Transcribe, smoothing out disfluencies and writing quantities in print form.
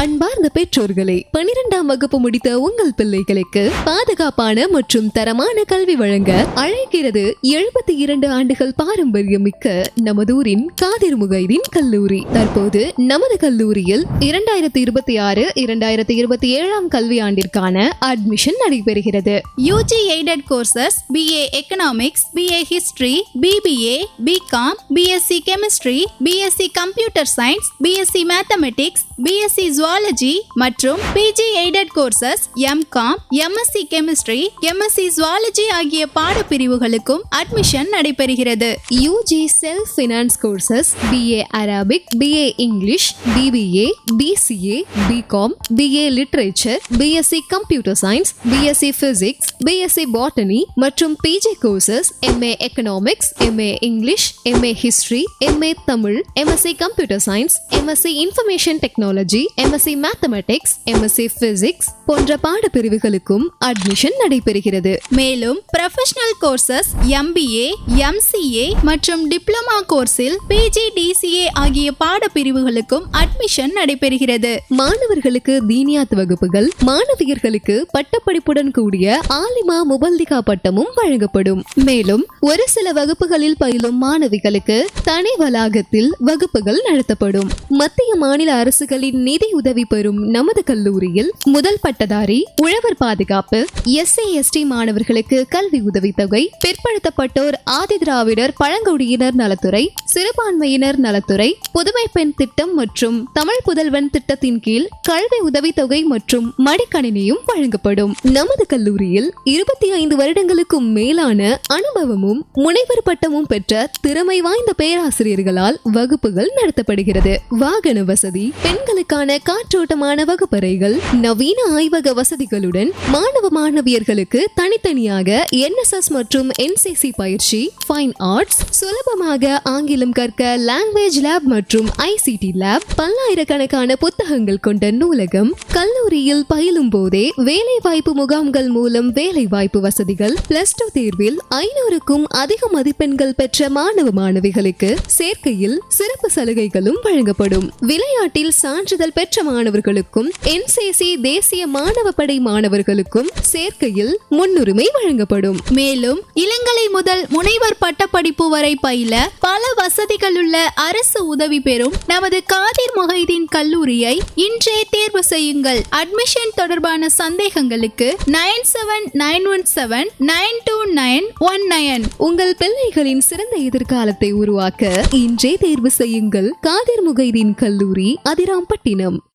அன்பார்ந்த பெற்றோர்களே, 12ஆம் வகுப்பு முடித்த உங்கள் பிள்ளைகளுக்கு பாதுகாப்பான மற்றும் தரமான கல்வி வழங்க அழைக்கிறது 72 ஆண்டுகள் பாரம்பரியம் மிக்க நமதூரின் காதிர் முகைதீன் கல்லூரி. தற்போது நமது கல்லூரியில் 2026-2027 கல்வியாண்டிற்கான அட்மிஷன் நடைபெறுகிறது. UG aided courses BA economics, BA history, BBA, BCom, BSc chemistry, BSc computer science, BSc mathematics, BSc zoology மற்றும் PG aided courses MCom, MSc chemistry, MSc zoology ஆகிய பாடப்பிரிவுகளுக்கும் அட்மிஷன் நடைபெறுகிறது. UG self finance courses BA Arabic, BA English, BBA, BCA, BCom, BA literature, BSc computer science, BSc physics, BSc botany மற்றும் PG courses MA economics, MA English, MA history, MA Tamil, MSc computer science, MSc information technology, MSc mathematics, MSc physics போன்ற பாடப்பிரிவுகளுக்கும் admission நடைபெறுகிறது. மேலும் professional courses MBA, MCA மற்றும் diploma கோர்ஸில் PG DCA ஆகிய பாடப்பிரிவுகளுக்கும் admission நடைபெறுகிறது. மாணவர்களுக்கு தீனியாத் வகுப்புகள், மாணவியர்களுக்கு பட்டப்படிப்புடன் கூடிய ஆலிமா முபல்லிகா பட்டமும் வழங்கப்படும். மேலும் ஒரு சில வகுப்புகளில் பயிலும் மாணவிகளுக்கு தனி வளாகத்தில் வகுப்புகள் நடத்தப்படும். மத்திய மாநில அரசுகளின் நிதி உதவி பெறும் நமது கல்லூரியில் முதல் பட்டதாரி, உழவர் பாதுகாப்பு, SC ST மாணவர்களுக்கு கல்வி உதவித்தொகை, பிற்படுத்தப்பட்டோர், ஆதி திராவிடர், பழங்குடியினர் நலத்துறை, சிறுபான்மையினர் நலத்துறை, புதுமை பெண் திட்டம் மற்றும் தமிழ் புதல்வன் திட்டத்தின் கீழ் கல்வி உதவித்தொகை மற்றும் மடிக்கணினியும் வழங்கப்படும். நமது கல்லூரியில் 25 வருடங்களுக்கும் மேலான அனுபவமும் முனைவர் பட்டமும் பெற்ற திறமை வாய்ந்த பேராசிரியர்களால் வகுப்புகள் நடத்தப்படுகிறது. வாகன வசதி, பெண்களுக்கான காற்றோட்டமான வகுப்பறைகள், நவீன ஆய்வக வசதிகளுடன் மாணவ மாணவியர்களுக்கு தனித்தனியாக NSS மற்றும் NCC பயிற்சி, ஃபைன் ஆர்ட்ஸ், சுலபமாக ஆங்கிலம் கற்க லாங்குவேஜ் லேப் மற்றும் ICT லேப், பல்லாயிரக்கணக்கான புத்தகங்கள் கொண்ட நூலகம், கல்லூரியில் பயிலும் போதே வேலை வாய்ப்பு முகாம்கள் மூலம் வேலை வாய்ப்பு வசதிகள், +2 தேர்வில் 500க்கும் அதிக மதிப்பெண்கள் பெற்ற மாணவ மாணவிகளுக்கு சேர்க்கையில் சிறப்பு சலுகைகளும் வழங்கப்படும். விளையாட்டில் சான்றிதழ் பெற்ற மாணவர்களுக்கும் NCC தேசிய மாணவ படை மாணவர்களுக்கும் சேர்க்கையில் முன்னுரிமை வழங்கப்படும். மேலும் இளங்கலை முதல் முனைவர் பட்டப்படிப்பு வரை பயில பல வசதிகளுள்ள அரசு உதவி பெறும் நமது காதிர் முகைதீன் கல்லூரியை இன்றே தேர்வு செய்யுங்கள். அட்மிஷன் தொடர்பான சந்தேகங்களுக்கு 9791792919. உங்கள் பிள்ளைகளின் சிறந்த எதிர்காலத்தை உருவாக்க இன்றே தேர்வு செய்யுங்கள். காதிர் முகைதீன் கல்லூரி, அதிராம்பட்டினம்.